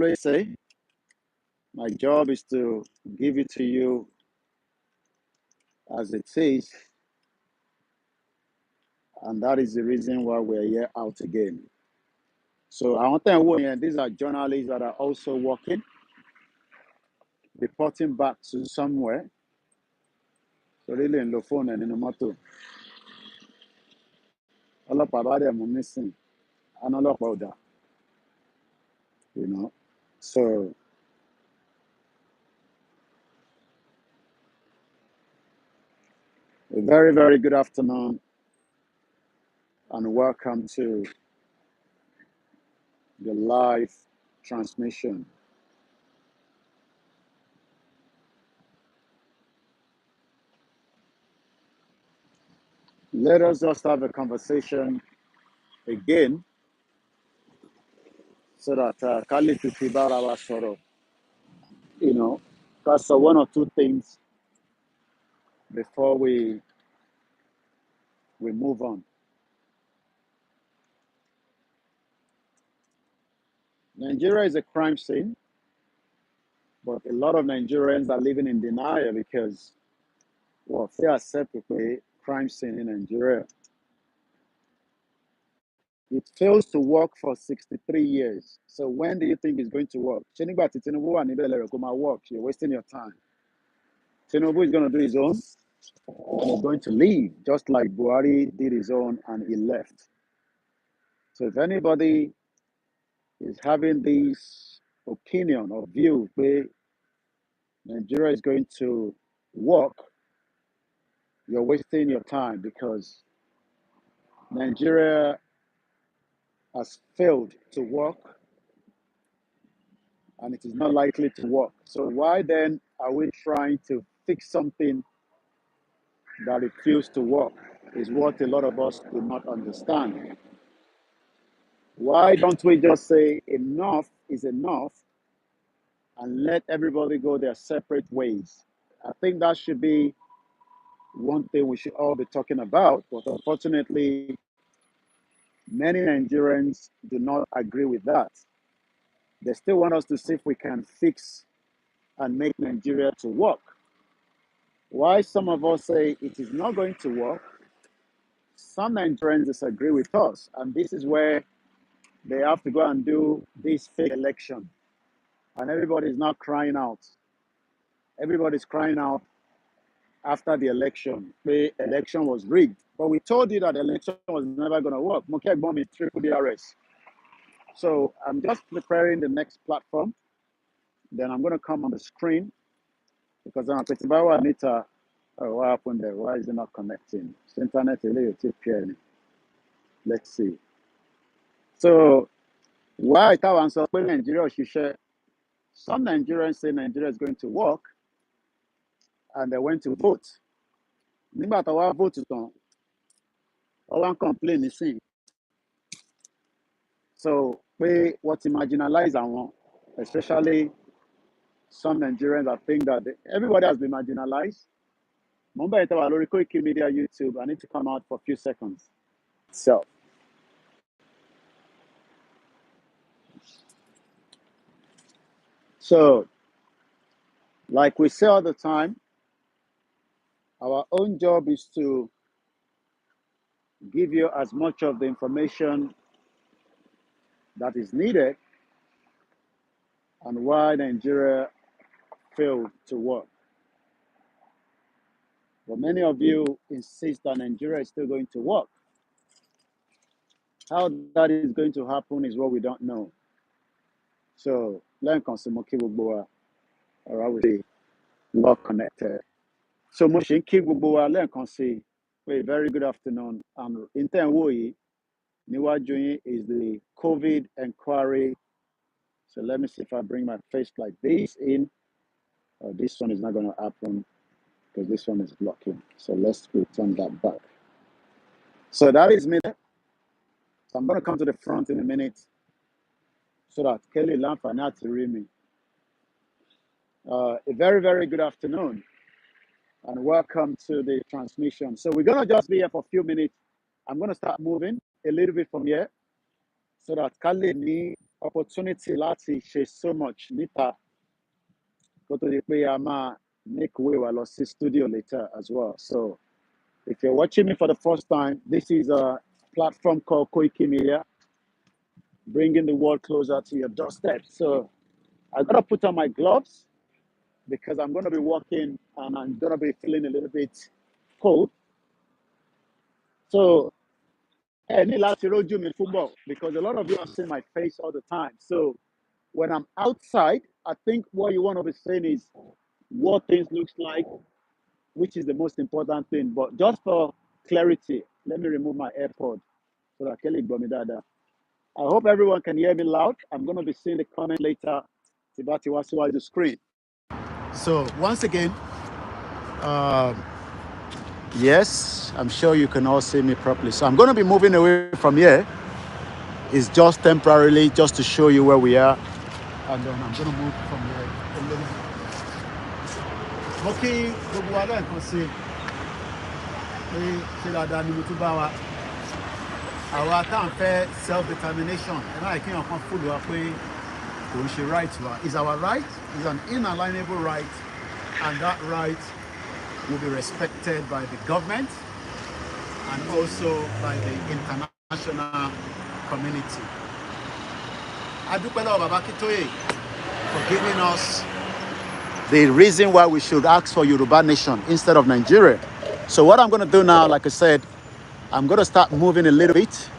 always say, my job is to give it to you as it is, and that is the reason why we're here out again. So I want to tell these are journalists that are also working, reporting back to somewhere. So really in the phone and in the motor. All up about them are missing. And all about that. You know. So a very, very good afternoon and welcome to the live transmission. Let us just have a conversation again so that Kali Tukibara was sort of, you know, because one or two things before we move on. Nigeria is a crime scene, but a lot of Nigerians are living in denial because, well, they accept a crime scene in Nigeria. It fails to work for 63 years. So when do you think it's going to work? Work. You're wasting your time. Tinubu is going to do his own, and he's going to leave, just like Buhari did his own and he left. So if anybody is having this opinion or view where Nigeria is going to work, you're wasting your time because Nigeria has failed to work and it is not likely to work. So why then are we trying to fix something that refuse to work is what a lot of us do not understand. Why don't we just say enough is enough and let everybody go their separate ways? I think that should be one thing we should all be talking about, but unfortunately, many Nigerians do not agree with that. They still want us to see if we can fix and make Nigeria to work. Why some of us say it is not going to work, some Nigerians disagree with us, and this is where they have to go and do this fake election. And everybody's now crying out. Everybody's crying out after the election. The election was rigged. But we told you that the election was never going to work. Mokek Bomb is triple DRS. So I'm just preparing the next platform. Then I'm going to come on the screen because I'm Petibawa Anita. Oh, what happened there? Why is it not connecting? It's internet is. Let's see. So why Taiwan so Nigeria Shisha? Some Nigerians say Nigeria is going to work and they went to vote. Nígbà tó wá vote tán, ó wá ń complain nísìn. So pé wọ́n ti marginalize àwọn, especially some Nigerians that think that everybody has been marginalized. Mo ń bẹ̀rẹ̀ tẹ́wà lórí Koiki Media YouTube. I need to come out for a few seconds. So, like we say all the time, our own job is to give you as much of the information that is needed and why Nigeria failed to work. But many of you insist that Nigeria is still going to work. How that is going to happen is what we don't know. So, learn Konsumoki Bugboa, or I would say, well connected. So, Moshinki Bugboa, learn Konsi, a very good afternoon. And in Tenwoyi, Niwajuyi is the COVID inquiry. So, let me see if I bring my face like this in. This one is not going to happen because this one is blocking. So, let's return that back. So, that is me. So I'm going to come to the front in a minute so that Kelly Lamfana to read me. A very, very good afternoon and welcome to the transmission. So we're going to just be here for a few minutes. I'm going to start moving a little bit from here so that Kelly opportunity láti ṣe so much níta kó tó di pé a máa make way wa lọ sí studio later as well. So if you're watching me for the first time, this is a platform called Koiki Media, bringing the world closer to your doorstep. So I gotta put on my gloves because I'm gonna be walking and I'm gonna be feeling a little bit cold. So any last road me football because a lot of you have seen my face all the time. So when I'm outside, I think what you want to be saying is what things looks like, which is the most important thing. But just for clarity, let me remove my AirPod so that Kelly Bomidada. I hope everyone can hear me loud. I'm going to be seeing the comment later. Tibati Wasiwa the screen. So once again, yes, I'm sure you can all see me properly. So I'm going to be moving away from here. It's just temporarily, just to show you where we are. And then I'm going to move from here a little bit. Okay, gbogbo wa lẹ́ẹ̀kan sí pé ṣé dáadáa ni mo tún bá wa àwa tá à ń fẹ́ self-determination ẹ máa kí ọ̀kan fúlù wa pé kò ń ṣe right wa is our right is an inalienable right and that right will be respected by the government and also by the international community. A dúpẹ́ lọ́wọ́ Baba Akintoye for giving us the reason why we should ask for Yoruba nation instead of Nigeria. So what I'm going to do now, like I said, I'm going to start moving a little bit.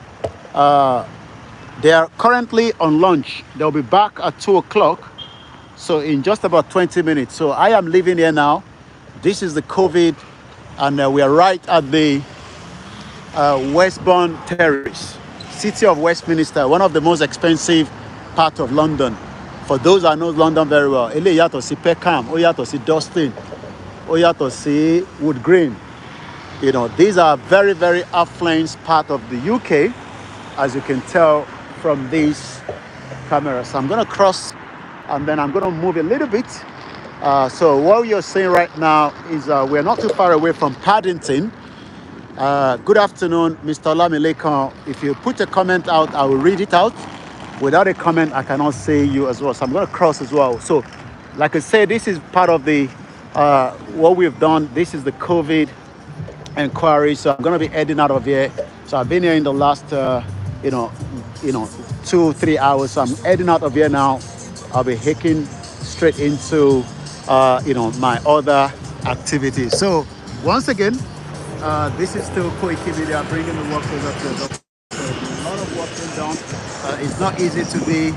They are currently on lunch. They'll be back at 2 o'clock. So in just about 20 minutes. So I am leaving here now. This is the COVID, and we are right at the Westbourne Terrace, city of Westminster, one of the most expensive parts of London. For those that know London very well, ele yàtọ̀ sí Peckham, ó yàtọ̀ sí Dustin, ó yàtọ̀ sí Wood Green. You know, these are very, very affluent part of the UK, as you can tell from these cameras. So I'm going to cross, and then I'm going to move a little bit. So what you're seeing right now is we're not too far away from Paddington. Good afternoon, Mr. Olamilekan. If you put a comment out, I will read it out. Without a comment, I cannot say you as well. So I'm going to cross as well. So, like I said, this is part of the what we've done. This is the COVID inquiry. So I'm going to be heading out of here. So I've been here in the last, 2-3 hours. So I'm heading out of here now. I'll be hiking straight into, my other activities. So once again, this is still Koiki Media, bringing the work closer to your door. A lot of work being done. It's not easy to be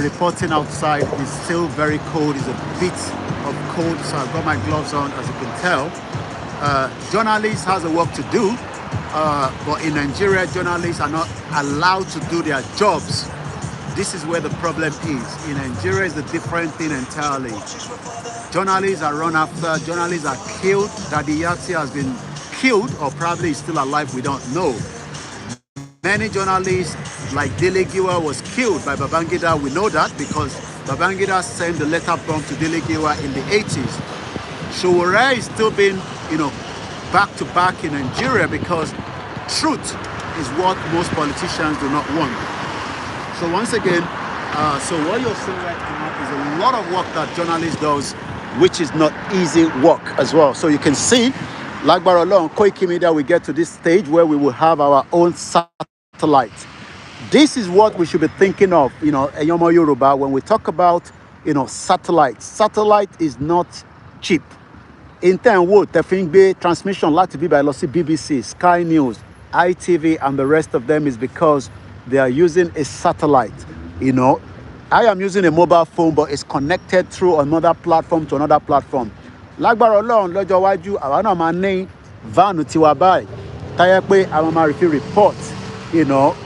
reporting outside. It's still very cold. It's a bit of cold, so I've got my gloves on, as you can tell. Journalists has a work to do, but in Nigeria, journalists are not allowed to do their jobs. This is where the problem is. In Nigeria, it's a different thing entirely. Journalists are run after. Journalists are killed. Daddy Yati has been killed, or probably is still alive. We don't know. Many journalists, like Dele Giwa, was killed by Babangida. We know that because Babangida sent the letter bomb to Dele Giwa in the 80s. Showore is still being, back to back in Nigeria because truth is what most politicians do not want. So once again, so what you're seeing right now is a lot of work that journalists does, which is not easy work as well. So you can see, like Barolo, Koiki Media, we get to this stage where we will have our own satellite. This is what we should be thinking of, Eyomo Yoruba, when we talk about, satellite. Satellite is not cheap. In time, what the transmission láti bí by BBC, Sky News, ITV, and the rest of them is because they are using a satellite. I am using a mobile phone, but it's connected through another platform to another platform. Lágbára Ọlọ́run lọ́jọ́ iwájú àwa náà máa ní van tiwa báyìí táyé pé àwọn máa fi report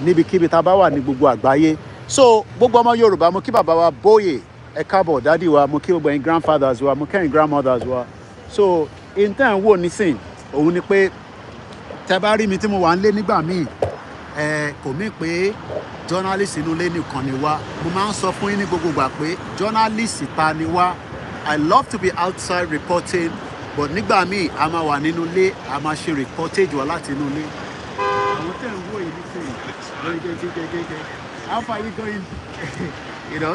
níbikíbi tá a bá wà ní gbogbo àgbáyé. So gbogbo ọmọ Yorùbá, mo kí bàbá wa Bóyè, ẹ káàbọ̀ dádì wa, mo kí gbogbo ẹ̀yin grandfathers wa, mo kí ẹ̀yin grandmothers wa. So in time wo nísìn òun ni pé tẹ́ bá rí mi tí mo wà ń lé nígbà míì kò mí pé journalist inú ilé nìkan ni wá. Mo máa ń sọ fún yín ní gbogbo ìgbà pé journalist ìta ni wá. I love to be outside reporting, but nígbà míì a máa wà nínú ilé, a máa ṣe reportage wá láti inú ilé. Àwọn tẹ́ ń wò yìí nísìnyí, how far are you going?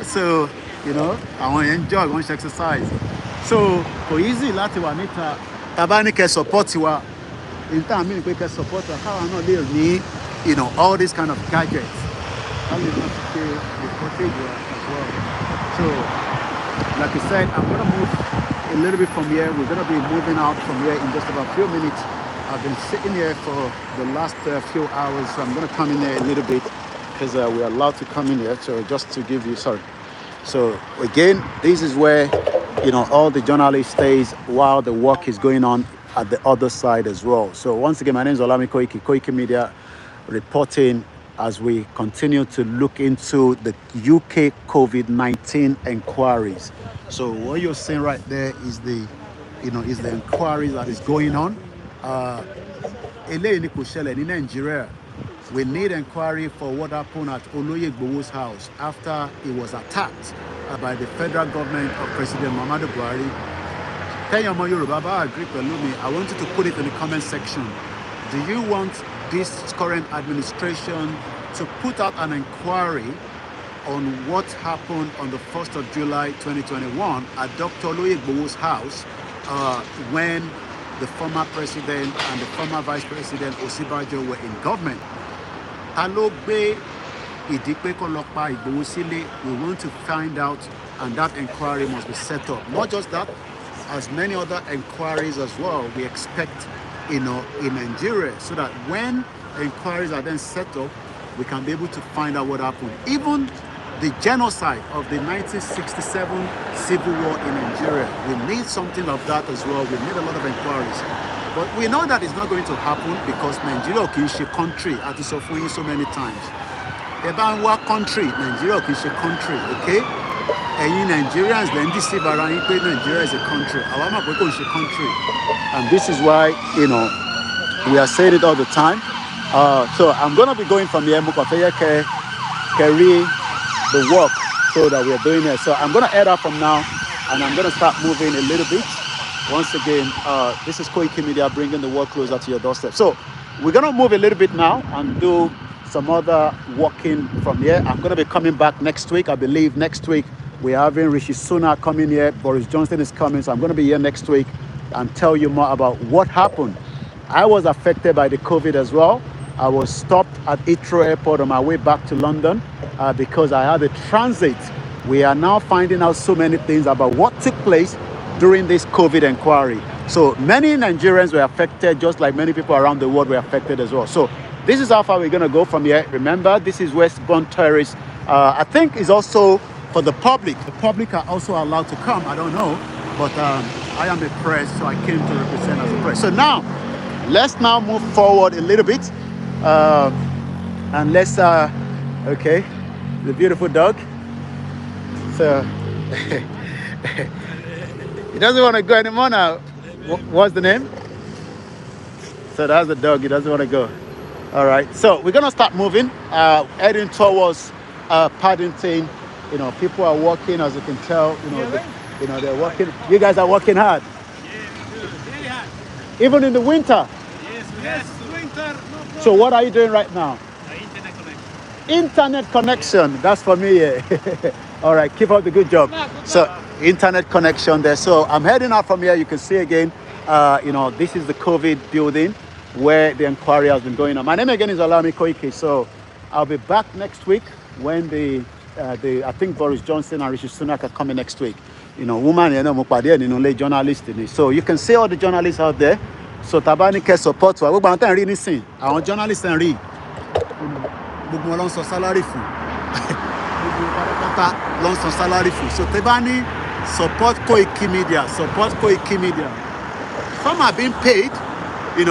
So, I want to enjoy, I want to exercise. So, kò easy láti wà níta. Tàbá ní kẹ́ support wa. In time, meaning we can support wa. Káwa náà lè ní, all these kind of gadgets. That will not stay the cottage as well. So, like I said, I'm going to move a little bit from here. We're going to be moving out from here in just about a few minutes. I've been sitting here for the last few hours, so I'm going to come in here a little bit because we're allowed to come in here. So just to give you, sorry. So again, this is where, all the journalists stays while the work is going on at the other side as well. So once again, my name is Olami Koiki Media, reporting as we continue to look into the UK COVID-19 inquiries. So what you're seeing right there is the inquiries that is going on. In Nigeria, we need inquiry for what happened at Oloye Igboho's house after he was attacked by the federal government of President Muhammadu Buhari. Kenyan Yoruba, I agree with me. I want you to put it in the comment section. Do you want this current administration to put out an inquiry on what happened on the 1st of July 2021 at Dr. Oloye Igboho's house when the former president and the former vice president Osibajo were in government? We want to find out, and that inquiry must be set up. Not just that, as many other inquiries as well we expect in Nigeria, so that when inquiries are then set up, we can be able to find out what happened. Even the genocide of the 1967 civil war in Nigeria, we need something of that as well. We need a lot of inquiries. But we know that it's not going to happen because Nigeria is a country, as it's often so many times. About what country? Nigeria is a country, okay? And Nigerians then deceive around Nigeria is a country. Awama is a country. And this is why, we are saying it all the time. So I'm going to be going from here, carry the work so that we're doing it. So I'm going to head out from now, and I'm going to start moving a little bit. Once again, this is Koiki Media bringing the work closer to your doorstep. So we're going to move a little bit now and do some other walking from here. I'm going to be coming back next week. I believe next week we're having Rishi Sunak coming here. Boris Johnson is coming. So I'm going to be here next week and tell you more about what happened. I was affected by the COVID as well. I was stopped at Heathrow Airport on my way back to London because I had a transit. We are now finding out so many things about what took place during this COVID inquiry. So many Nigerians were affected, just like many people around the world were affected as well. So this is how far we're going to go from here. Remember, this is Westbourne Terrace. I think is also for the public. The public are also allowed to come. I don't know, but I am a press, so I came to represent as a press. So now, let's now move forward a little bit. And let's, okay, the beautiful dog. So, he doesn't want to go anymore now. What's the name? So that's the dog, he doesn't want to go. All right, so we're going to start moving, heading towards Paddington. People are walking, as you can tell, they're working. You guys are working hard. Yeah, very hard. Even in the winter. Yes, winter. No, so what are you doing right now? Internet connection. Internet connection. That's for me. Yeah. All right, keep up the good job. So internet connection there. So I'm heading out from here. You can see again, this is the COVID building where the inquiry has been going on. My name again is Olami Koiki. So I'll be back next week when I think Boris Johnson and Rishi Sunak are coming next week. Journalist. So you can see all the journalists out there. So tabani ke support wa gbogbo àwọn tẹ́ ń rí nísìn àwọn journalists ń rí gbogbo wọn ló ń san salary fún gbogbo pátápátá ló ń san salary fún. So tabani support Koiki Media. Some are being paid,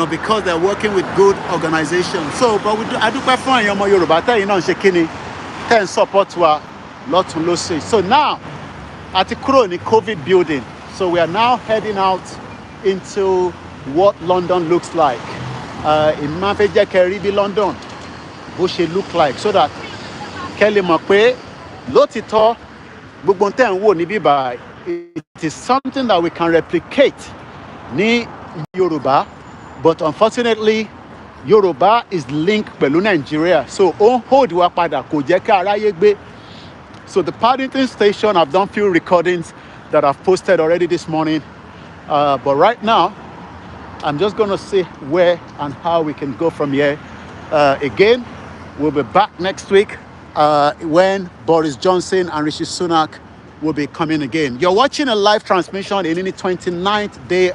because they're working with good organizations. So but I do pay fún ẹ̀yin ọmọ Yorùbá tẹ́yin náà ń ṣe kíni tẹ́ ń support wa lọ́tùn lósì. So now at the COVID building. So we are now heading out into what London looks like. In Mafeje London, bó ṣe look like, so that Kelly mọ̀ pé lótìtọ́ gbogbo tẹ́ ń wò níbí báyìí, it is something that we can replicate ní Yorùbá, but unfortunately Yoruba is linked pẹ̀lú Nigeria, so ó ń hold wa padà kò jẹ́ kí aráyé gbé. So the Paddington station, I've done few recordings that I've posted already this morning, but right now I'm just going to see where and how we can go from here. Again, we'll be back next week when Boris Johnson and Rishi Sunak will be coming again. You're watching a live transmission in the 29th day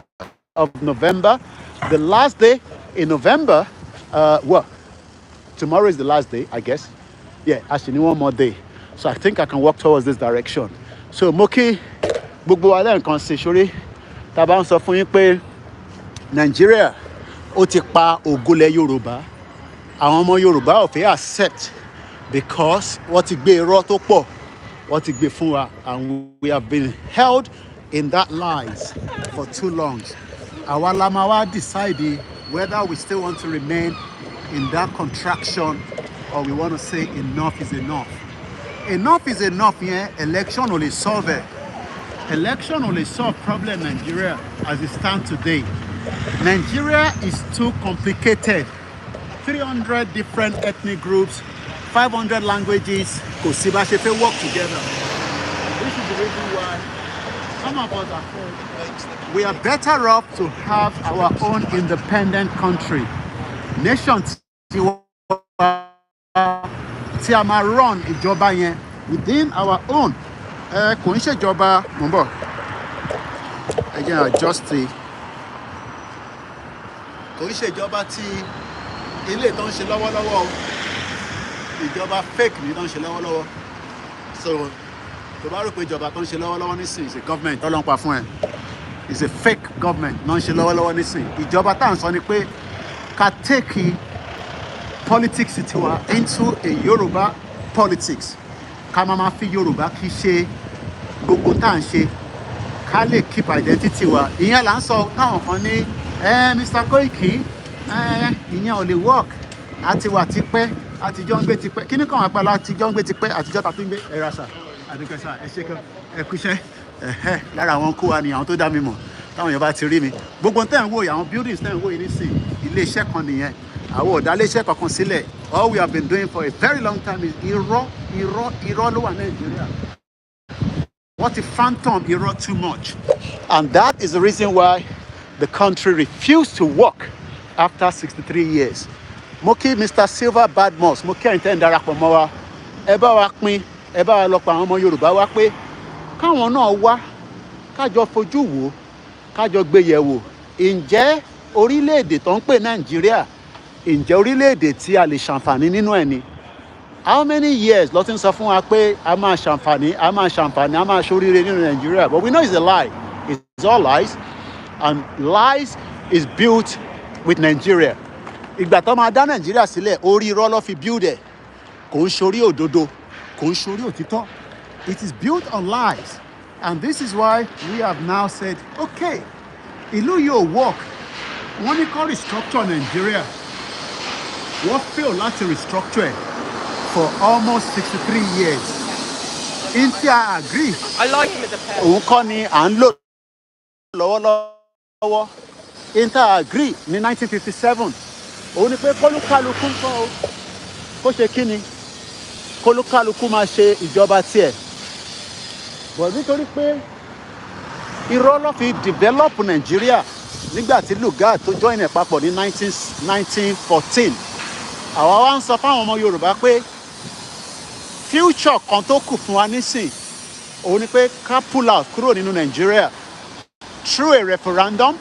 of November. The last day in November, well, tomorrow is the last day, I guess. Yeah, actually one more day. So I think I can walk towards this direction. So Moki, gbogbo wa lẹ́ẹ̀kan sí sórí, tá bá ń sọ fún yín pé Nigeria ó ti pa ògolẹ̀ Yorùbá. Àwọn ọmọ Yorùbá ò fẹ́ accept because wọ́n ti gbé irọ́ tó pọ̀, wọ́n ti gbé fún wa, and we have been held in that lies for too long. Àwa la máa wá decide whether we still want to remain in that contraction or we want to say enough is enough. Enough is enough, yeah. Election only solve it. Election only solve problem Nigeria as it stands today. Nigeria is too complicated. 300 different ethnic groups, 500 languages, kò sí bá ṣe fẹ́ work together. This is the reason why some of us are told we are better off to have our own independent country. Nation tí a máa run ìjọba yẹn within our own. Kò ń ṣèjọba mò ń bọ̀. Again, adjust the. Kò ń ṣèjọba tí ilé tó ń ṣe lọ́wọ́lọ́wọ́, ìjọba fake ni tó ń ṣe lọ́wọ́lọ́wọ́. So tó bá rò pé ìjọba tó ń ṣe lọ́wọ́lọ́wọ́ nísìnyí is a government ọlọ́pàá fún ẹ. It's a fake government náà ń ṣe lọ́wọ́lọ́wọ́ nísìnyí. Ìjọba tá à ń sọ ni pé ká take politics tiwa into a Yoruba politics. Ká máa fi Yoruba kì í ṣe gbogbo tá à ń ṣe. Ká lè keep identity wa. Ìyẹn là ń sọ táwọn kan ní Mr. Koiki ìyẹn ò lè work. Àti wà tipẹ́, àtijọ́ ń gbé tipẹ́. Kí ni kàn wá pẹ̀lú àtijọ́ ń gbé tipẹ́, àtijọ́ ta fi ń gbé ẹ̀rọ àṣà. Àdúgbò ẹ̀ṣà ẹ ṣe kan ẹ kúṣẹ́. Lára àwọn kó wa ni àwọn tó dá mi mọ̀. Táwọn èèyàn bá ti rí mi. Gbogbo tẹ́ ń wò yìí, àwọn buildings tẹ́ ń wò yìí nísìnyí, ilé iṣẹ́ kan nìyẹn. Àwọn ọ̀dà ilé iṣẹ́ kankan sílẹ̀. All we have been doing for a very long time is irọ́ ló wà Nàìjíríà. What if phantom irọ́ too much? And that is the reason why the country refused to work after 63 years. Mo kí Mr. Silver Badmus, mo kí ẹ̀yin tẹ́ ń darapọ̀ mọ́ wa. Ẹ bá wa pín, ẹ bá wa lọ pa àwọn ọmọ Yorùbá wa pé káwọn náà wá, kájọ fojú wò, kájọ gbé yẹ̀ wò. Ǹjẹ́ orílẹ̀-èdè tó ń pè Nàìjíríà, ǹjẹ́ orílẹ̀-èdè tí a lè ṣàǹfààní nínú ẹ̀ ni? How many years ló ti ń sọ fún wa pé a máa ṣàǹfààní, a máa ṣoríire nínú Nàìjíríà? But we know it's a lie. It's all lies. And lies is built with Nigeria. Ìgbà tó máa dá Nàìjíríà sílẹ̀, orí irọ́ ló fi build ẹ̀. Kò ń ṣorí òdodo, kò ń ṣorí òtítọ́. It is built on lies. And this is why we have now said, okay, ìlú yóò work. Wọ́n ní kó restructure Nigeria. Wọ́n fail láti restructure ẹ̀ for almost 63 years. Inti I agree. I like him as a pet. Òun kọ́ ni à ń lò lọ́wọ́lọ́wọ́. Inti I agree ní 1957. Òun ni pé kólúkálukú ń kọ́ o. Kó ṣe kí ni? Kólúkálukú máa ṣe ìjọba tiẹ̀. But nítorí pé irọ́ ló fi develop Nigeria nígbà tí Lugard tó join ẹ̀ papọ̀ ní 1914. Àwa wá ń sọ fáwọn ọmọ Yorùbá pé future kan tó kù fún wa nísìn òun ni pé ká pull out kúrò nínú Nigeria through a referendum,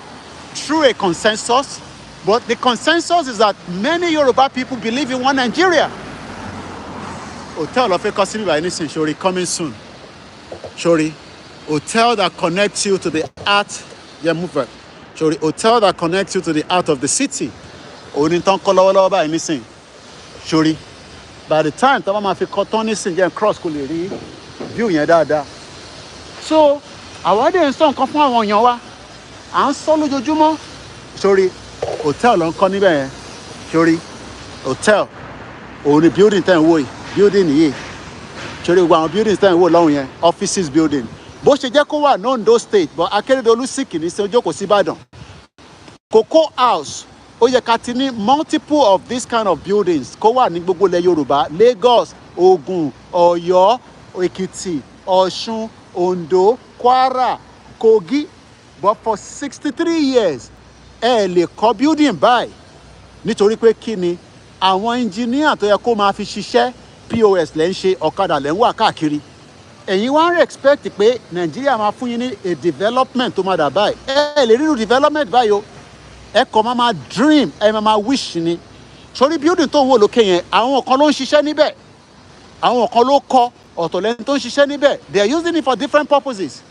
through a consensus. But the consensus is that many Yoruba people believe in one Nigeria. Hotel of Ekosimi by Nisin Shori coming soon. Shori, hotel that connects you to the art. Yeah, move back. Shori, hotel that connects you to the art of the city. Oninton Kolowolo by Nisin. Shori, by the time Tama fi cotton Nisin and cross Kuleri, view yen dada. So, àwa dé ń sọ nǹkan fún àwọn èèyàn wa. À ń sọ lójoojúmọ́. Shori, hotel ló ń kọ́ níbẹ̀ yẹn. Shori, hotel. Òun ni building tẹ́ ń wò yìí. Building yìí. Shori, gbogbo àwọn buildings tẹ́ ń wò lọ́hùn yẹn. Offices building. Bó ṣe jẹ́ kó wà ní Ondo state, but Akérédolú sì kì ní sí ojókòó sí Ìbàdàn. Cocoa house ó yẹ ká ti ní multiple of this kind of buildings kó wà ní gbogbo ilẹ̀ Yorùbá, Lagos, Ògùn, Ọ̀yọ́, Èkìtì, Ọ̀ṣun, Oǹdó, Kwara, Kogi, but for 63 years ẹ lè kọ́ building báyìí nítorí pé kí ni àwọn engineer tó yẹ kó máa fi ṣiṣẹ́ POS lẹ́ ń ṣe, ọ̀kadà lẹ́ ń wà káàkiri. Ẹ̀yin wá ń expect pé Nàìjíríà máa fún yín ní a development tó máa dà báyìí, ẹ lè rírun development báyìí o. Ẹ kàn máa dream, ẹ máa wish ni. Sórí building tó ń wò lókè yẹn, àwọn kan ló ń ṣiṣẹ́ níbẹ̀, àwọn kan ló kọ́, ọ̀tọ̀ lẹ́ni tó ń ṣiṣẹ́ níbẹ̀. They are using it for different purposes.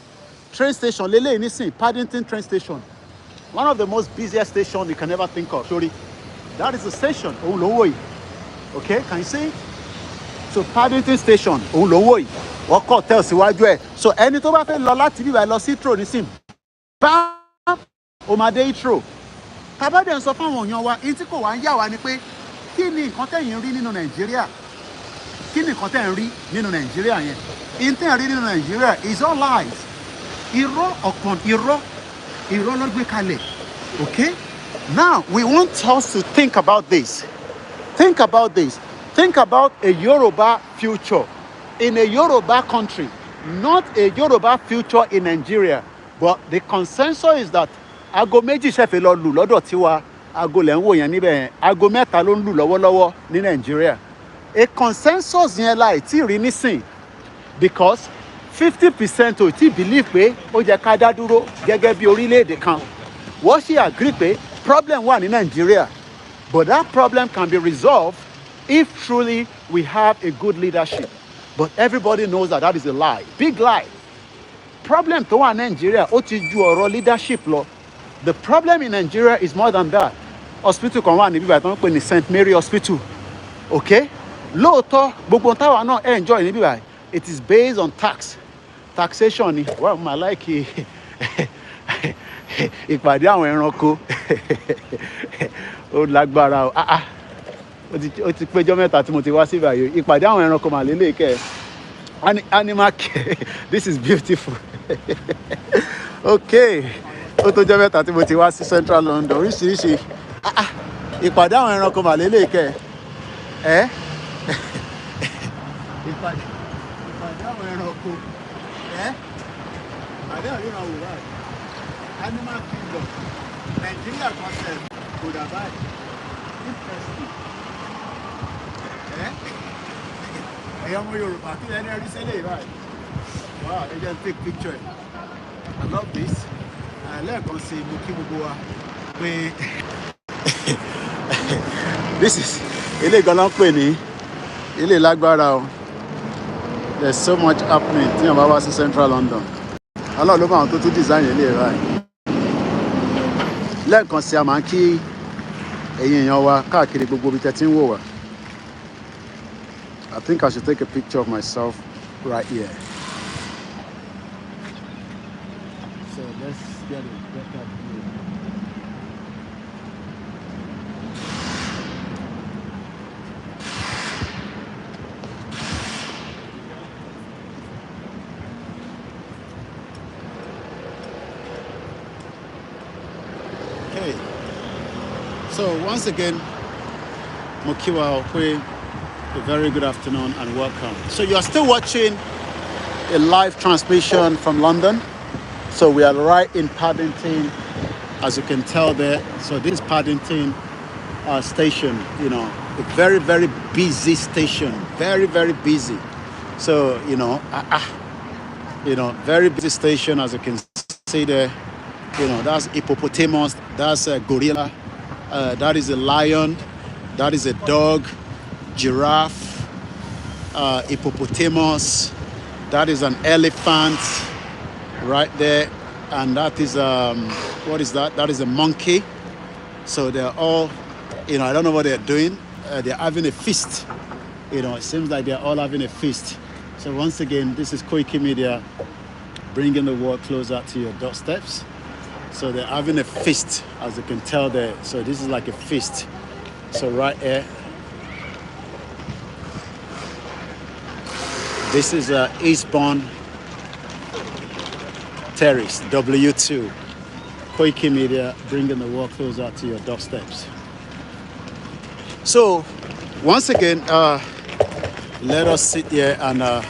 Train station lélẹ́yìn nísìn, Paddington train station, one of the most busiest stations you can ever think of. Sorry, that is the station. Òun ló ń wò yìí. Okay, can you see? So Paddington station, òun ló ń wò yìí. Wọ́n kọ́ hotel síwájú ẹ̀. So ẹni tó bá fẹ́ lọ láti bíbá lọ sí Heathrow nísìn, bá ó máa dé Heathrow. Tabade ń sọ fáwọn èèyàn wa, in tí kò wá ń yà wá ni pé kí ni nǹkan tẹ̀yin rí nínú Nàìjíríà? Kí ni nǹkan tẹ̀yin rí nínú Nàìjíríà yẹn? In tẹ̀yin rí nínú Nàìjíríà is all lies. Irọ́ ọ̀kan irọ́ ló gbé kalẹ̀. Okay? Now we want us to think about this. Think about this. Think about a Yoruba future in a Yoruba country, not a Yoruba future in Nigeria. But the consensus is that aago méjì ṣẹ̀fẹ̀ lọ lù lọ́dọ̀ tiwa, aago lẹ́ ń wò yẹn níbẹ̀ yẹn, aago mẹ́ta ló ń lù lọ́wọ́lọ́wọ́ ní Nigeria. A consensus yẹn láì tí rí nísìn because 50% ò tí believe pé ó yẹ ká dá dúró gẹ́gẹ́ bí orílẹ̀-èdè kan. Wọ́n sì agree pé problem wà ní Nigeria, but that problem can be resolved if truly we have a good leadership. But everybody knows that that is a lie, big lie. Problem tó wà ní Nigeria ó ti ju ọ̀rọ̀ leadership lọ. The problem in Nigeria is more than that. Hospital kan wà níbí báyìí tó ń pè ní St. Mary Hospital. Okay? Lóòótọ́ gbogbo táwa náà enjoy níbí báyìí, it is based on taxation ni. Wọ́n máa láìkí ìpàdé àwọn ẹranko. Ó lágbára o. Ó ti péjọ mẹ́ta tí mo ti wá sí báyìí. Ìpàdé àwọn ẹranko mà lélẹ̀ kẹ́. Animal care. This is beautiful. Okay. Ó tó jẹ́ mẹ́ta tí mo ti wá sí Central London oríṣiríṣi. Ìpàdé àwọn ẹranko mà lélẹ̀ kẹ́. Ìpàdé àwọn ẹranko. Àdé àríran wò báyìí. Animal kingdom. Nigeria concept kò dà báyìí. Interesting. Ẹ̀yọ́ ọmọ Yorùbá kí ẹni ẹrí sílẹ̀ báyìí. Wow, ẹ jẹ́ take picture. I love this. Lẹ́ẹ̀kan sí mo kí gbogbo wa pé this is ilé ìgbọ́nà pè ní ilé lágbára o. There's so much happening tí wọ́n bá wá sí Central London. Ọlọ́run ló bá àwọn tó tún design ilé báyìí. Lẹ́ẹ̀kan sí a máa ń kí ẹ̀yin èèyàn wa káàkiri gbogbo ibi tẹ́ ti ń wò wá. I think I should take a picture of myself right here. So let's get a better view. Okay. So once again, Mokiwa Okwe, a very good afternoon and welcome. So you are still watching a live transmission from London. So we are right in Paddington, as you can tell there. So this Paddington station, you know, a very, very busy station, very, very busy. So, very busy station, as you can see there. You know, that's hippopotamus, that's a gorilla, that is a lion, that is a dog, giraffe, hippopotamus, that is an elephant right there, and that is what is that? That is a monkey. So they're all, I don't know what they're doing. They're having a feast. It seems like they're all having a feast. So once again, this is Koiki Media, bringing the world closer to your doorsteps. So they're having a feast, as you can tell there. So this is like a feast. So right here, this is Eastbourne Terrace, W2. Koiki Media, bringing the world closer to your doorsteps. So, once again, let us sit here and again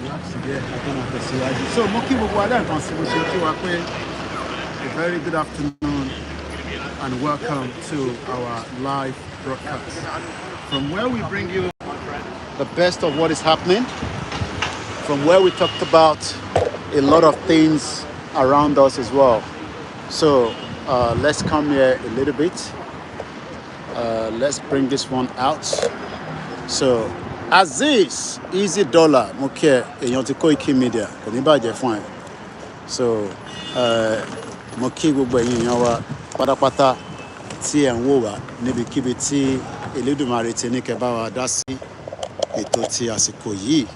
relax here. So, Moki Bugwada a very good afternoon and welcome to our live broadcast from where we bring you the best of what is happening, from where we talked about a lot of things around us as well. So let's come here a little bit. Let's bring this one out. So Aziz Easy Dollar mo kí ẹ èèyàn ti Koiki Media kò ní bàjẹ́ fún ẹ. So mo kí gbogbo ẹ̀yin èèyàn wa pátápátá tí ẹ̀ ń wò wá níbikíbi tí Elédùmarè ti ní kẹ́ bá wa dá sí ètò ti àsìkò yìí.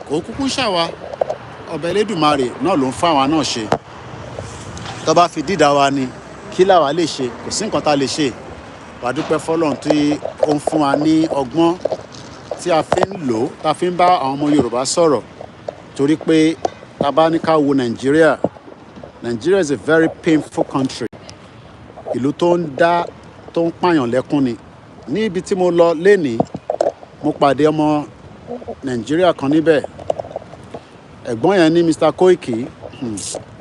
Kò kúkú ṣàwa ọba Elédùmarè náà ló ń fáwa náà ṣe. Tó bá fi dídá wa ni kí làwa lè ṣe, kò sí nǹkan tá a lè ṣe. Wà dúpẹ́ fọ́lọ́run tí ó ń fún wa ní ọgbọ́n tí a fi ń lò, tá a fi ń bá àwọn ọmọ Yorùbá sọ̀rọ̀. Torí pé tá bá ní ká wo Nàìjíríà, Nigeria is a very painful country. Ìlú tó ń pààyàn lẹ́kún ni. Ní ibi tí mo lọ lénìí, mo pàdé ọmọ Nàìjíríà kan níbẹ̀. Ẹ̀gbọ́n yẹn ní Mr. Koiki.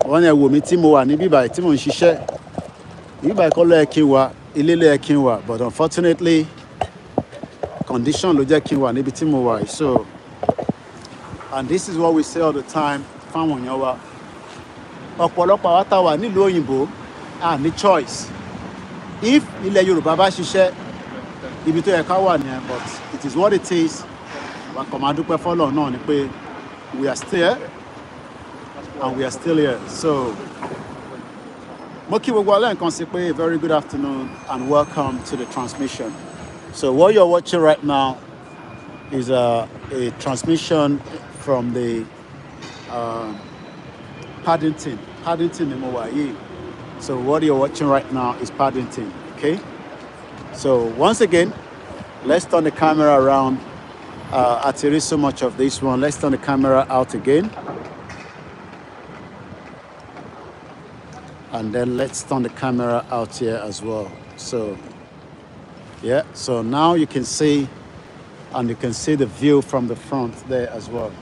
Wọ́n ní ẹ wò mí tí mo wà ní bíbáyìí tí mò ń ṣiṣẹ́. Bíbáyìí kọ́ ló yẹ kí n wà, ilé ló yẹ kí n wà, but unfortunately condition ló jẹ́ kí n wà níbi tí mo wà yìí. So, and this is what we say all the time fáwọn èèyàn wa. Ọ̀pọ̀lọpọ̀ àwa tá wà nílùú òyìnbó a ní choice. If ilẹ̀ Yorùbá bá ṣiṣẹ́, ibi tó yẹ ká wà nìyẹn, but it is what it is. Wà kàn máa dúpẹ́ fọ́lọ́run náà ni pé we are still here and we are still here. So, mo kí gbogbo alẹ́ nǹkan sí pé a very good afternoon and welcome to the transmission. So what you're watching right now is a transmission from the Paddington ni mo wà yìí. So what you're watching right now is Paddington, okay? So once again, let's turn the camera around. I see so much of this one. Let's turn the camera out again. And then let's turn the camera out here as well. So, yeah, so now you can see, and you can see the view from the front there as well.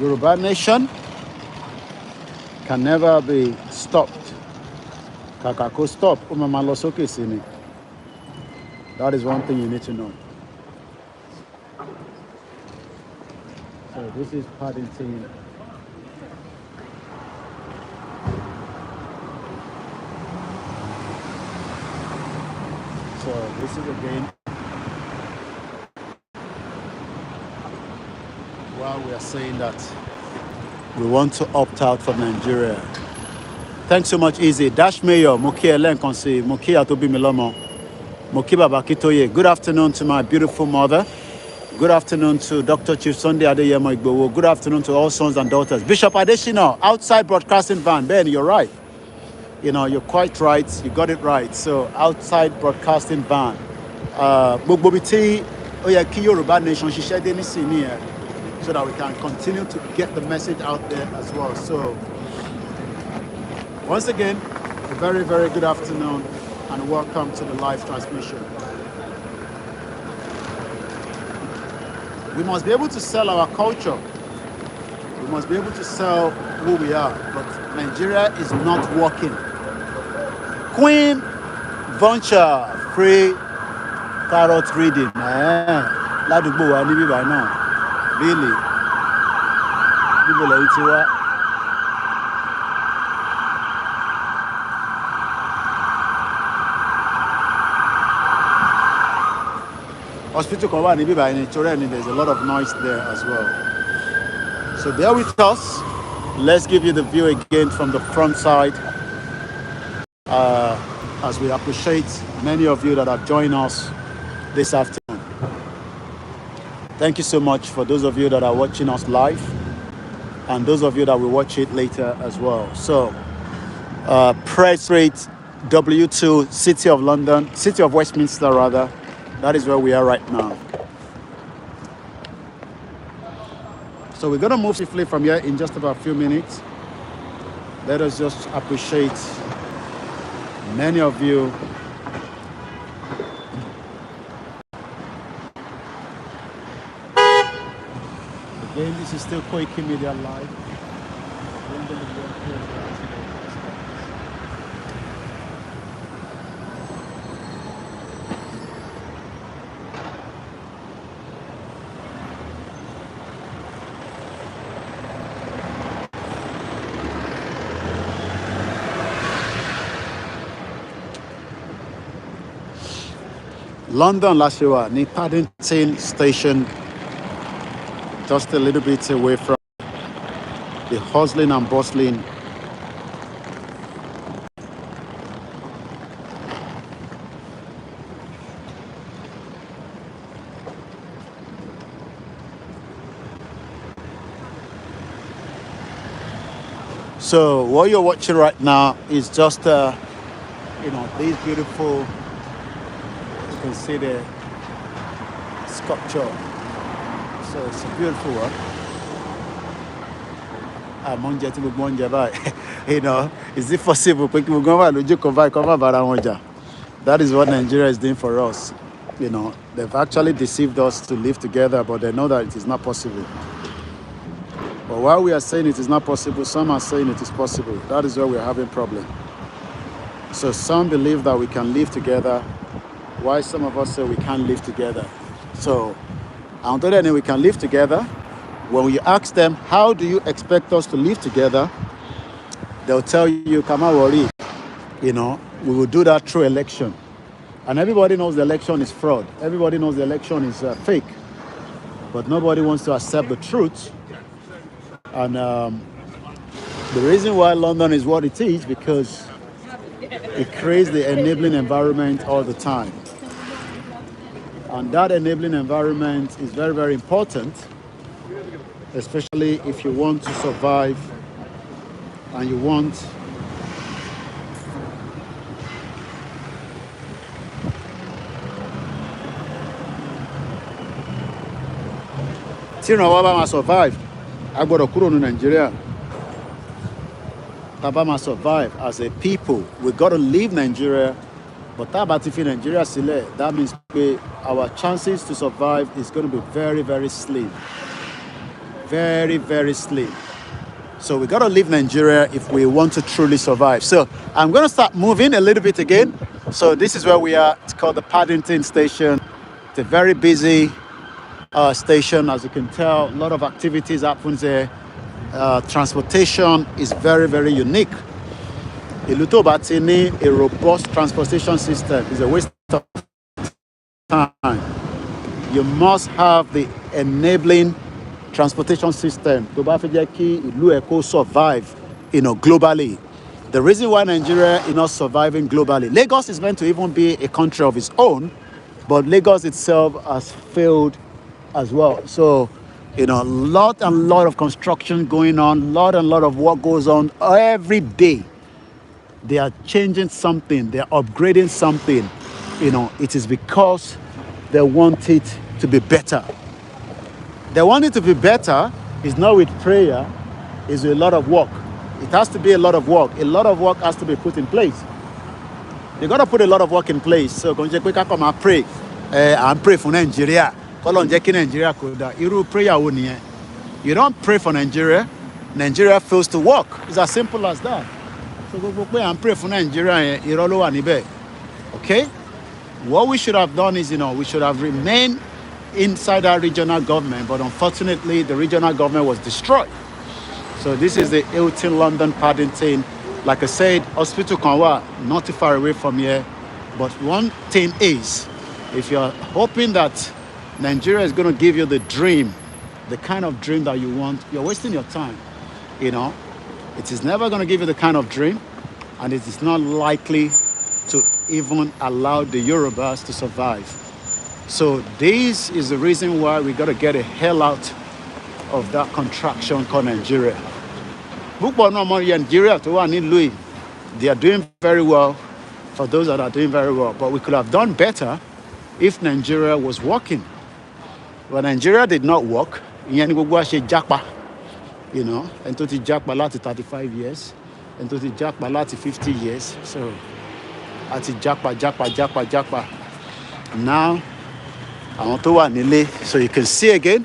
Yoruba nation can never be stopped. Kakako stop. Umamalosoke sini. That is one thing you need to know. So this is Paddington. So this is again while we are saying that we want to opt out from Nigeria. Thanks so much, Easy. Dash Mayor, Moki Elenkonsi, Moki Atobi Milomo. Mokiba Bakitoye. Good afternoon to my beautiful mother. Good afternoon to Dr. Chief Sunday Adeyemo Igbowo. Good afternoon to all sons and daughters. Bishop Adeshina, outside broadcasting van. Ben, you're right. You know, you're quite right. You got it right. So, outside broadcasting van. Gbogbo Oyaki Yoruba Nation ṣiṣẹ́ dé nísìnyí ẹ̀, so that we can continue to get the message out there as well. So, once again, a very, very good afternoon and welcome to the live transmission. We must be able to sell our culture. We must be able to sell who we are. But Nigeria is not working. Queen Venture free tarot reading. Ládùúgbò wa níbí báyìí náà. Really? Níbo lẹ́yìn tí wá? Hospital kan wà níbí báyìí ní Torrent, there's a lot of noise there as well. So bear with us. Let's give you the view again from the front side. As we appreciate many of you that have joined us this afternoon. Thank you so much for those of you that are watching us live and those of you that will watch it later as well. So, Press Rate W2, City of London, City of Westminster rather. That is where we are right now. So we're going to move swiftly from here in just about a few minutes. Let us just appreciate many of you. Again, this is still Koiki Media Live. London Lashiwa, ní Paddington Station, just a little bit away from the hustling and bustling. So what you're watching right now is just, these beautiful, you can see the sculpture. So it's a beautiful one. Is it possible? That is what Nigeria is doing for us. They've actually deceived us to live together, but they know that it is not possible. But while we are saying it is not possible, some are saying it is possible. That is where we are having problem. So some believe that we can live together, while some of us say we can't live together. So until then, we can live together. When you ask them, how do you expect us to live together? They'll tell you, come on, worry. We will do that through election. And everybody knows the election is fraud. Everybody knows the election is fake. But nobody wants to accept the truth. And the reason why London is what it is, because it creates the enabling environment all the time. And that enabling environment is very, very important, especially if you want to survive and you want tí ìrànwọ́ bá máa survive a gbọ́dọ̀ kúrò ní Nigeria. Tá bá máa survive as a people, we got to leave Nigeria. But tá bá ti fi Nigeria sílẹ̀, that means our chances to survive is going to be very, very slim. Very, very slim. So we got to leave Nigeria if we want to truly survive. So I'm going to start moving a little bit again. So this is where we are. It's called the Paddington Station. It's a very busy station, as you can tell. A lot of activities happen there. Transportation is very, very unique. Ìlú tó bá ti ní a robust transportation system is a waste of time. You must have the enabling transportation system tó bá fẹ́ jẹ́ kí ìlú ẹ̀ kó survive, globally. The reason why Nigeria is not surviving globally, Lagos is meant to even be a country of its own, but Lagos itself has failed as well. So, lot and lot of construction going on, lot and lot of work goes on every day. They are changing something, they are upgrading something. It is because they want it to be better. They want it to be better is not with prayer, it's with a lot of work. It has to be a lot of work. A lot of work has to be put in place. You got to put a lot of work in place. So, come and pray. And pray for Nigeria. You don't pray for Nigeria. Nigeria fails to work. It's as simple as that. So go pray and pray for Nigeria. Okay? What we should have done is, we should have remained inside our regional government, but unfortunately, the regional government was destroyed. So this is the Hilton London Paddington. Like I said, Hospital Kanwa, not too far away from here. But one thing is, if you're hoping that Nigeria is going to give you the dream, the kind of dream that you want, you're wasting your time. It is never going to give you the kind of dream, and it is not likely to even allow the Yorubas to survive. So this is the reason why we got to get the hell out of that contraction called Nigeria. Nigeria, they are doing very well for those that are doing very well, but we could have done better if Nigeria was working. When Nigeria did not work, ìyẹn ni gbogbo wa ṣe jápa, you know, ẹni tó ti jápa láti 35 years, ẹni tó ti jápa láti 50 years, so àti jápa. Now àwọn tó wà nílé, so you can see again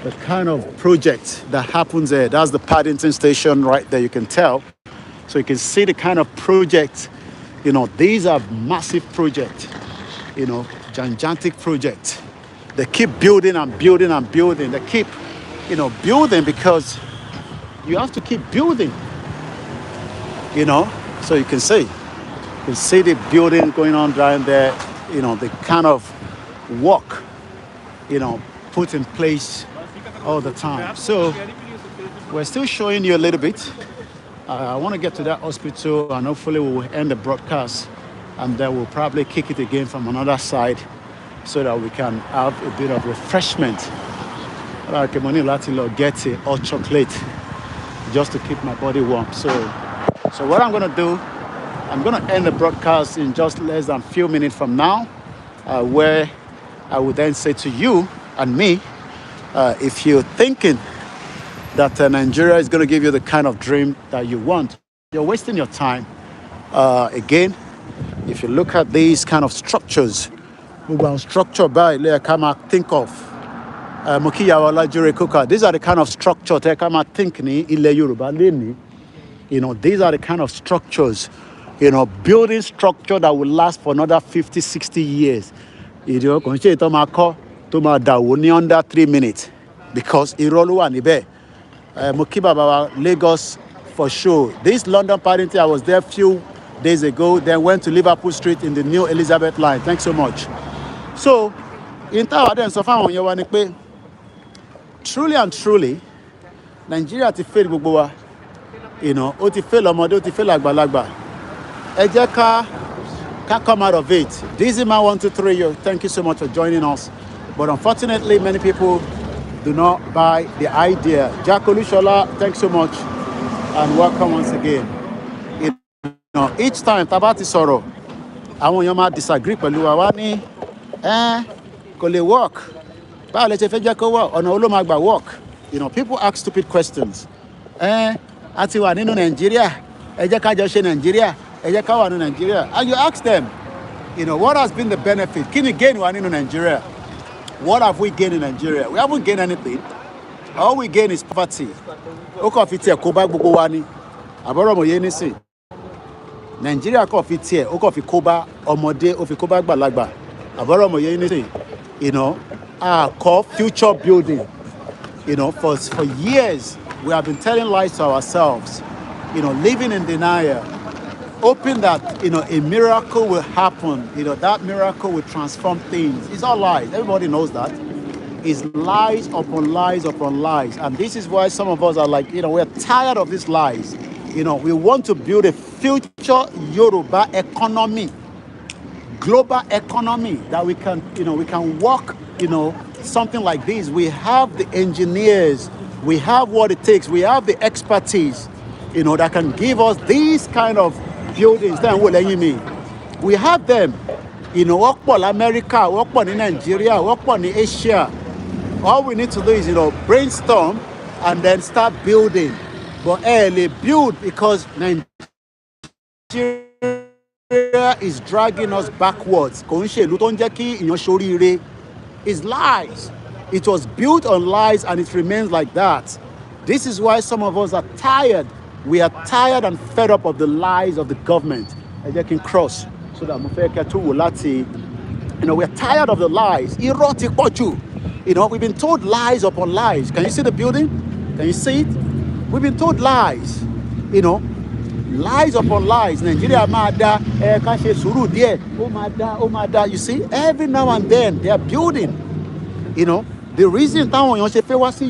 the kind of project that happens there. That's the Paddington station right there, you can tell. So you can see the kind of project, you know, these are massive projects, you know, gigantic projects. They keep building and building and building. They keep, you know, building because you have to keep building, you know. So you can see the building going on down there, you know, the kind of work, you know, put in place all the time. So we're still showing you a little bit. I want to get to that hospital and hopefully we will end the broadcast and then we'll probably kick it again from another side so that we can have a bit of refreshment. Like money Latilo get a hot chocolate just to keep my body warm. So what I'm gonna do, I'm gonna end the broadcast in just less than a few minutes from now, where I will then say to you and me, if you're thinking that Nigeria is going to give you the kind of dream that you want, you're wasting your time. Again, if you look at these kind of structures, structure by think of these are the kind of structure that think ni ile Yoruba leni. You know, these are the kind of structures, you know, building structure that will last for another 50, 60 years. You know, under 3 minutes because irolu anibe. Mokibaba, Lagos for sure. This London Paddington, I was there a few days ago, then went to Liverpool Street in the new Elizabeth line. Thanks so much. So, in Tawaden, so far, truly and truly, Nigeria ti fail gbogbo wa. You know, ó ti fail ọmọdé, ó ti fail àgbàlagbà. Ẹ jẹ́ ká come out of it. Dizzy Man 123, thank you so much for joining us. But unfortunately, many people do not buy the idea. Jack Olushola, thanks so much and welcome once again. You know, each time Tabati Soro, àwọn èèyàn máa disagree pẹ̀lú wa wá ní kò lè work. Báwo lẹ ṣe fẹ́ jẹ́ kó work? Ọ̀nà wo ló máa gbà work? You know, people ask stupid questions. A ti wà nínú Nàìjíríà, ẹ jẹ́ ká jọ ṣe Nàìjíríà, ẹ jẹ́ ká wà nínú Nàìjíríà. And you ask them, you know, what has been the benefit? Kí ni gain wà nínú Nàìjíríà? What have we gained in Nigeria? We haven't gained anything. All we gain is poverty. Nigeria coffee omode balagba. You know, called future building. You know, for years we have been telling lies to ourselves, you know, living in denial, hoping that, you know, a miracle will happen, you know, that miracle will transform things. It's all lies. Everybody knows that. It's lies upon lies upon lies. And this is why some of us are like, you know, we're tired of these lies. You know, we want to build a future Yoruba economy, global economy that we can, you know, we can work, you know, something like this. We have the engineers, we have what it takes, we have the expertise, you know, that can give us these kind of buildings. Then what do you mean? We have them, you know, work for America, work for Nigeria, work for Asia. All we need to do is, you know, brainstorm and then start building. But early build because Nigeria is dragging us backwards. It's lies. It was built on lies and it remains like that. This is why some of us are tired. We are tired and fed up of the lies of the government. And they can cross so that you know, we're tired of the lies. You know, we've been told lies upon lies. Can you see the building? Can you see it? We've been told lies. You know, lies upon lies. Nigeria mada, you see, every now and then they are building. You know, the reason that you say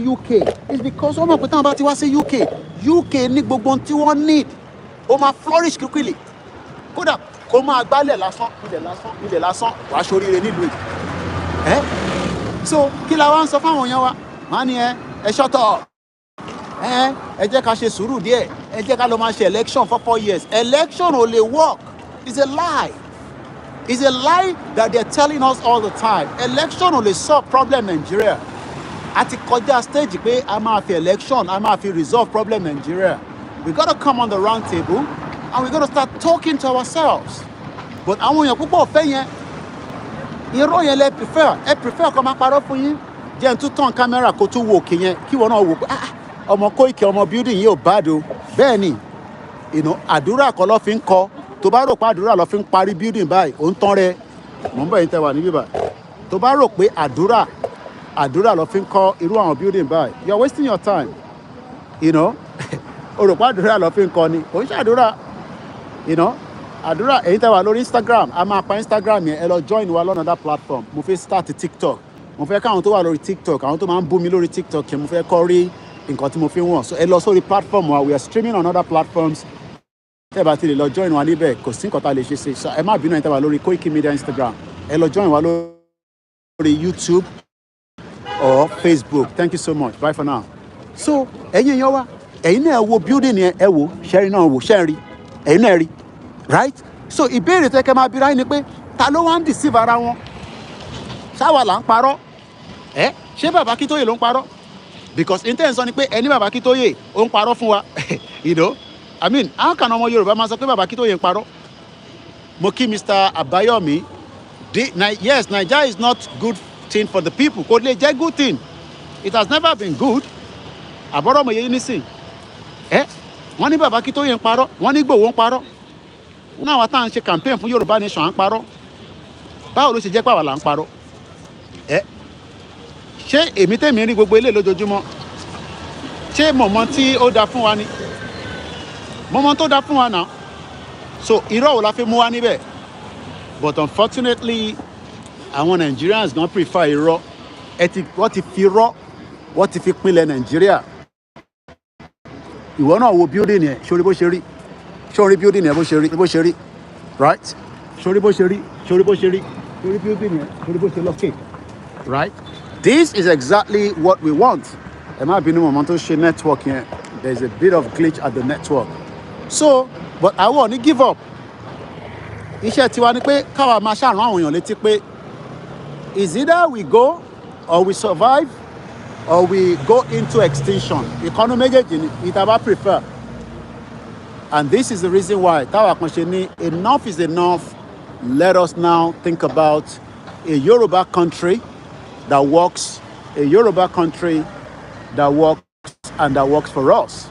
UK is because about UK ní gbogbo tí wọ́n need. Ó máa flourish quickly. Kódà kó máa gbálẹ̀ lásán, ilẹ̀ lásán, wàá ṣoríire nílùú yìí. So kí la wá ń sọ fáwọn èèyàn wa? Wọ́n ní ẹ shut up. Ẹ jẹ́ ká ṣe sùúrù díẹ̀. Ẹ jẹ́ ká lọ máa ṣe election for 4 years. Election ò lè work. It's a lie. It's a lie that they're telling us all the time. Election ò lè solve problem Nigeria. a ti kọjá stage pé a máa fi election a máa fi resolve problem Nigeria. We gotta come on the round table and we gotta start talking to ourselves. But àwọn èèyàn púpọ̀ fẹ́ yẹn irọ́ yẹn lẹ prefer kó máa parọ́ fún yín jẹ́ n tún tán kámẹ́rà kó tún wo òkè yẹn kí wọ́n náà wò pé ọmọ Koiki ọmọ building yìí ò bad o bẹ́ẹ̀ ni àdúrà kọ́ ló fi ń kọ́ tó bá rò pé àdúrà ló fi ń parí building báyìí ò ń tán rẹ mò ń bọ̀ yín tẹ́ wà níbí báyìí tó bá rò pé àdúrà ló fi ń kọ́ irú àwọn building báyìí you are wasting your time o rò pé àdúrà ló fi ń kọ́ ni kò ń ṣàdúrà àdúrà èyí tẹ́ wà lórí Instagram a máa pa Instagram yẹn ẹ lọ join wa lọ́nà that platform mo fẹ́ start TikTok mo fẹ́ káwọn tó wà lórí TikTok àwọn tó máa ń bú mi lórí TikTok yẹn mo fẹ́ kọ́ rí nǹkan tí mo fi wọ̀n so ẹ lọ sórí platform wa we are streaming on other platforms tẹ́ bá ti lè lọ join wa níbẹ̀ kò sí nǹkan tá a lè ṣe sí so ẹ má bínú ẹ̀yin tẹ́ wà lórí Koiki Media Instagram ẹ lọ join wa lórí YouTube or Facebook thank you so much bye for now so ẹ̀yin èèyàn wa ẹ̀yin náà wo building yẹn ẹ wo ṣẹ́rí náà wò ṣẹ́rí ẹ̀yin náà rí right so ìbéèrè tó yẹ kẹ́ máa bi ra yín ni pé ta ló wá ń deceive ara wọn ṣáwa là ń parọ́ ṣé bàbá Akíntóyè ló ń parọ́ because intent sọ ni pé ẹni bàbá Akíntóyè ó ń parọ́ fún wa I mean how can ọmọ Yorùbá máa sọ pé bàbá Akíntóyè ń parọ́ mo kí Mr. Abayomi yes Naija is not good thing for the people kò lè jẹ́ good thing it has never been good àbọ̀rọ̀ ọmọ yẹn nísìn wọ́n ní bàbá Akíntóyè ń parọ́ wọ́n ní Ìgbòho ń parọ́ náà wá tá à ń ṣe campaign fún Yorùbá nation à ń parọ́ báwo ló ṣe jẹ́ pàwọ́ là ń parọ́ ṣé èmi tèmi rí gbogbo eléyìí lójoojúmọ́ ṣé mọ̀mọ́ tí ó da fún wa ni mọ̀mọ́ tó da fún wa náà so irọ́ wo la fi mú wa níbẹ̀ but unfortunately àwọn Nigerians gan prefer irọ́ wọ́n ti fi irọ́ wọ́n ti fi pinlẹ̀ Nàìjíríà ìwọ náà wo building yẹn sórí bó ṣe rí sórí building yẹn bó ṣe rí right sórí bó ṣe rí sórí building yẹn sórí bó ṣe lọ́kè right this is exactly what we want ẹ má bínú mọ̀mọ́ tó ṣe network yẹn there is a bit of glitch at the network so but àwọn ò ní give up iṣẹ́ tiwa ni pé káwa máa ṣàrán àwọn èèyàn létí pé is either we go or we survive or we go into extinction ìkànnì méjèèjì ni ìtàbá prefer and this is the reason why táwa kan ṣe ní enough is enough let us now think about a Yoruba country that works and that works for us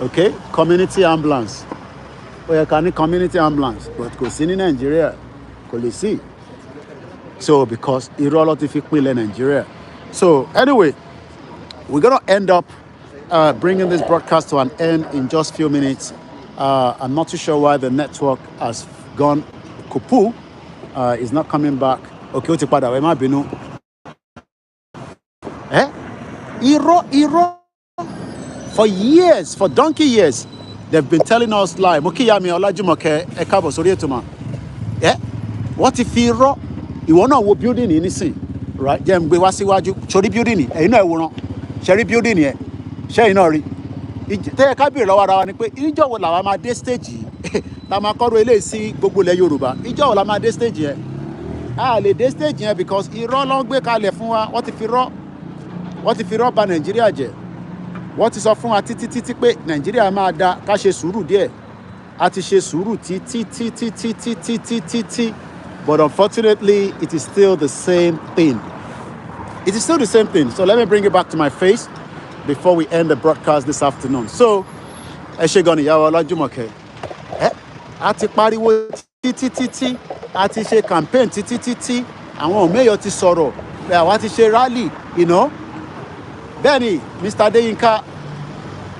okay community ambulance ó yẹ ká ní community ambulance but kò sí ní Nàìjíríà kò lè sí so because irọ́ ló ti fi pinlẹ̀ Nàìjíríà so anyway we're gonna end up bringing this broadcast to an end in just few minutes I'm not too sure why the network has gone kupu is not coming back okay ó ti padà wẹ́ má bínú irọ́ for years for donkey years they've been telling us lie mo kí ìyá mi Ọlájúmọ̀kẹ́ ẹ káàbọ̀ sórí ètò mà wọ́n ti fi irọ́ ìwọ náà wo building yìí nísìn right jẹ́ n gbé wá síwájú sórí building yìí ẹ̀yin náà wòran ṣe rí building yẹn ṣẹ́yìn náà rí tẹ́yẹ ká bèèrè lọ́wọ́ ara wa ni pé ìjọ́ wo làwa máa dé stage yìí la máa kọ́rọ̀ eléyìí sí gbogbo ilẹ̀ Yorùbá ìjọ́ wo la máa dé stage yẹn a lè dé stage yẹn because irọ́ ló ń gbé kalẹ̀ fún wa wọ́n ti fi rọ́ ba Nàìjíríà jẹ́ wọ́n ti sọ fún wa títí pé Nàìjíríà máa da ká ṣe sùúrù díẹ̀ a ti ṣe sùúrù títí but unfortunately it is still the same thing so let me bring it back to my face before we end the broadcast this afternoon so ẹ ṣé gan ni ìyá wa Ọlájúmọ̀kẹ́ a ti pariwo títí a ti ṣe campaign títí àwọn òmèyọ ti sọ̀rọ̀ àwa ti ṣe rally Benny, Mr. Adeyinka,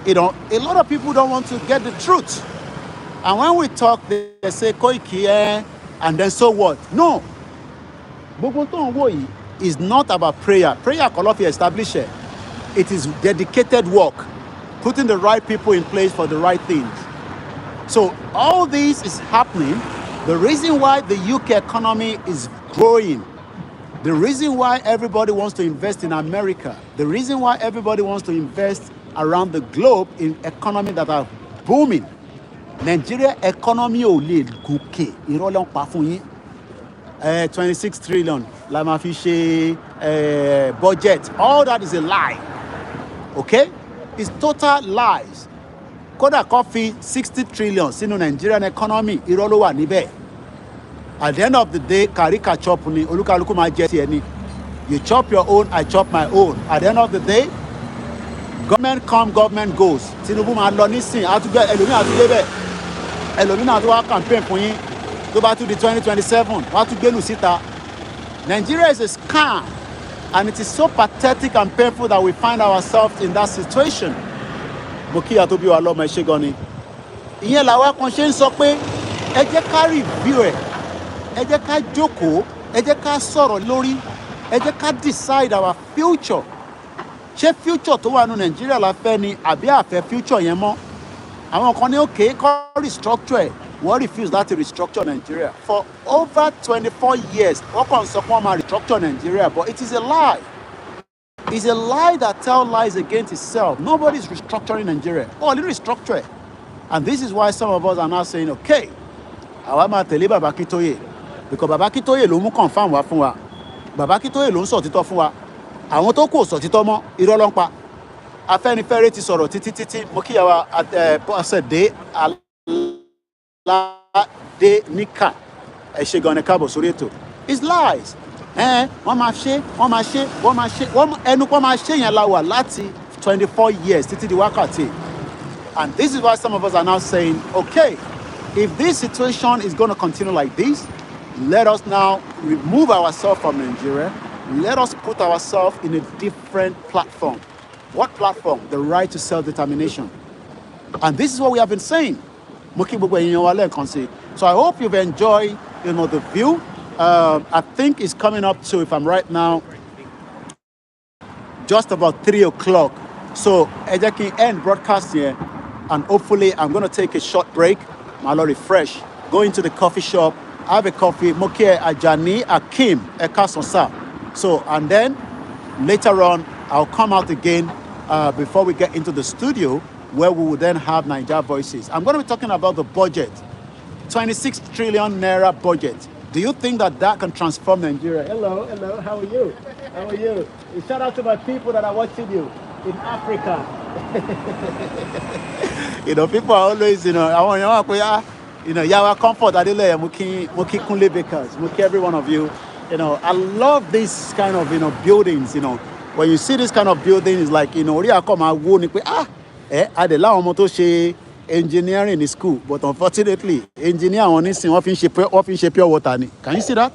a lot of people don't want to get the truth. And when we talk, they say, Koiki, and then so what? No. Gbogbo tó ń wò yìí is not about prayer. Prayer kọ́ ló fi establish it. It is dedicated work, putting the right people in place for the right things. So all this is happening. The reason why the UK economy is growing, the reason why everybody wants to invest in America, the reason why everybody wants to invest around the globe in economy that are booming. Nigeria economy ò lè gòkè irọ́ ló ń pa fún yín. 26 trillion la máa fi ṣe budget. All that is a lie. Okay? It's total lies. Kódà kó fi 60 trillion sínú Nigerian economy, irọ́ ló wà níbẹ̀. At the end of the day, kàríkà chop ni, olúkálùkù máa jẹ tiẹ̀ ni. You chop your own, I chop my own. At the end of the day, government come, government goes. Tinubu máa lọ nísìn, àtúgbẹ́ ẹlòmíì àtúgbẹ́ bẹ́ẹ̀. Ẹlòmíì náà tó wá campaign fún yín. Tó bá tún di 2027, wọ́n á tún gbélù síta. Nigeria is a scam, and it is so pathetic and painful that we find ourselves in that situation. Mo kíyà tó bí wa lọ́mọ ẹ ṣé gan ni. Ìyẹn làwa kan ṣe ń sọ pé ẹ jẹ́ ká review ẹ̀, ẹ jẹ́ ká jókòó, ẹ jẹ́ ká sọ̀rọ̀ lórí, ẹ jẹ́ ká decide our future. Ṣé future tó wà ní Nàìjíríà la fẹ́ ni àbí àfẹ́ future yẹn mọ́? Àwọn kan ní òkè kọ́ restructure ẹ̀, wọ́n refuse láti restructure Nigeria. For over 24 years, wọ́n kàn sọ pé wọ́n máa restructure Nigeria, but it is a lie. It's a lie that tells lies against itself. Nobody is restructuring Nigeria. Oh, little restructure it. And this is why some of us are now saying, okay, àwa máa tẹ̀lé Baba Akintoye. Because Baba Akintoye ló mú confirm wá fún wa. Baba Akintoye ló ń sọ òtítọ́ fún wa. Àwọn tó kù ò sọ òtítọ́ mọ́, irọ́ ló ń pa. Afẹ́nifẹ́re ti sọ̀rọ̀ títí mo kíyàwó Bọ́sẹ̀dé Aládéníkà ẹ ṣé gan ni káàbọ̀ sórí ètò. It's lies. Wọ́n máa ṣe ẹnu pọ́n máa ṣe yẹn la wà láti 24 years títí di wákàtí. And this is why some of us are now saying, okay, if this situation is going to continue like this, let us now remove ourselves from Nigeria. Let us put ourselves in a different platform. What platform? The right to self-determination. And this is what we have been saying. So I hope you've enjoyed, the view. I think it's coming up to, if I'm right now, just about 3 o'clock. So I can end broadcast here, and hopefully I'm going to take a short break. I'll refresh, go into the coffee shop, have a coffee, Mokie Ajani Akim Ekasonsa. So, and then later on, I'll come out again before we get into the studio, where we will then have Naija Voices. I'm going to be talking about the budget, 26 trillion naira budget. Do you think that can transform Nigeria? Hello, how are you? How are you? Shout out to my people that are watching you in Africa. People are always, I want Yawa Comfort, Adile, Muki Kunle Bakers, Muki, every one of you. I love this kind of, buildings, When you see this kind of building, it's like, engineering in school, but unfortunately, engineer on this thing, often shape pure water. Can you see that?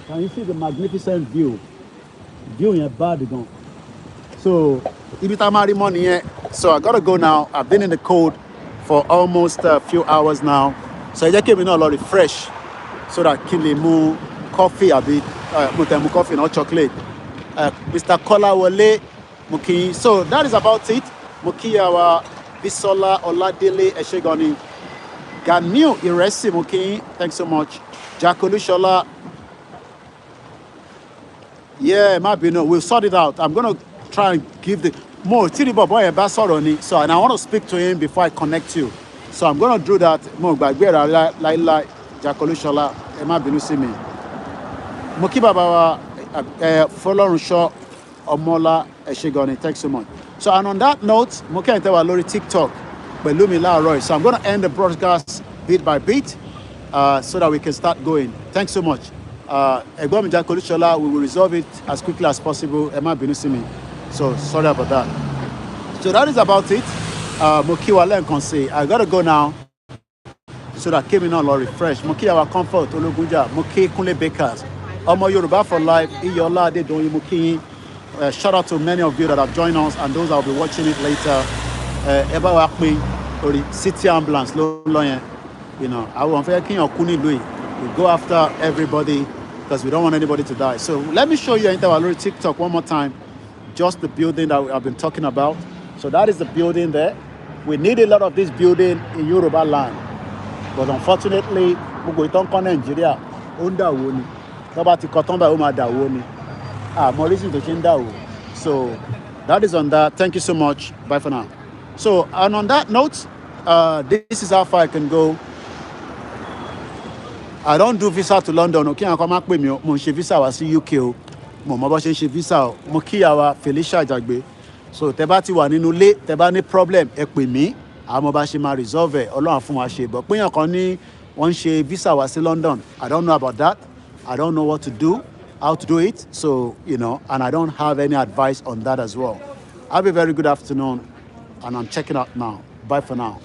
Can you see the magnificent view? View in a bad gun. So, if money here, so I gotta go now. I've been in the cold for almost a few hours now. So I just came in a lot of fresh, so that Kilimu coffee a bit, Mutemu coffee, not chocolate. Mr. Kola Wale Muki. So that is about it. Muki our Bisola Oladele Eshegoni. Ganiu Iresi Muki. Thanks so much. Jakolushola. Yeah, we'll sort it out. I'm gonna try and give the more Tiribo boy Basoroni. So, and I want to speak to him before I connect you. So I'm gonna do that. More Bagbera like Jakolushola. Emma Binusimi. Muki Baba Folorunsho Omola Eshegoni. Thanks so much. So, and on that note, Muki and Tewa Lori TikTok, Belumi La Roy. So I'm gonna end the broadcast bit by bit, so that we can start going. Thanks so much. We will resolve it as quickly as possible. Emma Binusimi. So sorry about that. So that is about it. Moki Wale Konse. I gotta go now, so that came in on refresh. Moki our comfort, Ologunja, Moki Kunle Bakers. Omo Yoruba for life. Iyola de Doyi Moki. Shout out to many of you that have joined us and those that will be watching it later. Eba Wakmi, or the City Ambulance, I want to we go after everybody because we don't want anybody to die. So let me show you our TikTok one more time. Just the building that I've been talking about. So that is the building there. We need a lot of this building in Yoruba land. But unfortunately, we don't come Nigeria. So that is on that. Thank you so much. Bye for now. So, and on that note, this is how far I can go. I don't do visa to London. Okay, I come back with me. Mo ṣe visa wá sí UK o. Mo mọ bó ṣe ń ṣe visa o. Mo kíyàwó Felicia Jagbe. So tẹ́ bá ti wà nínú ilé, tẹ́ bá ní problem, ẹ pè mí. Àmọ́ bá ṣe máa resolve ẹ̀. Ọlọ́run fún wa ṣe. But péyàn kan ní wọ́n ṣe visa wá sí London. I don't know about that. I don't know what to do, how to do it. So, you know, and I don't have any advice on that as well. Have a very good afternoon, and I'm checking out now. Bye for now.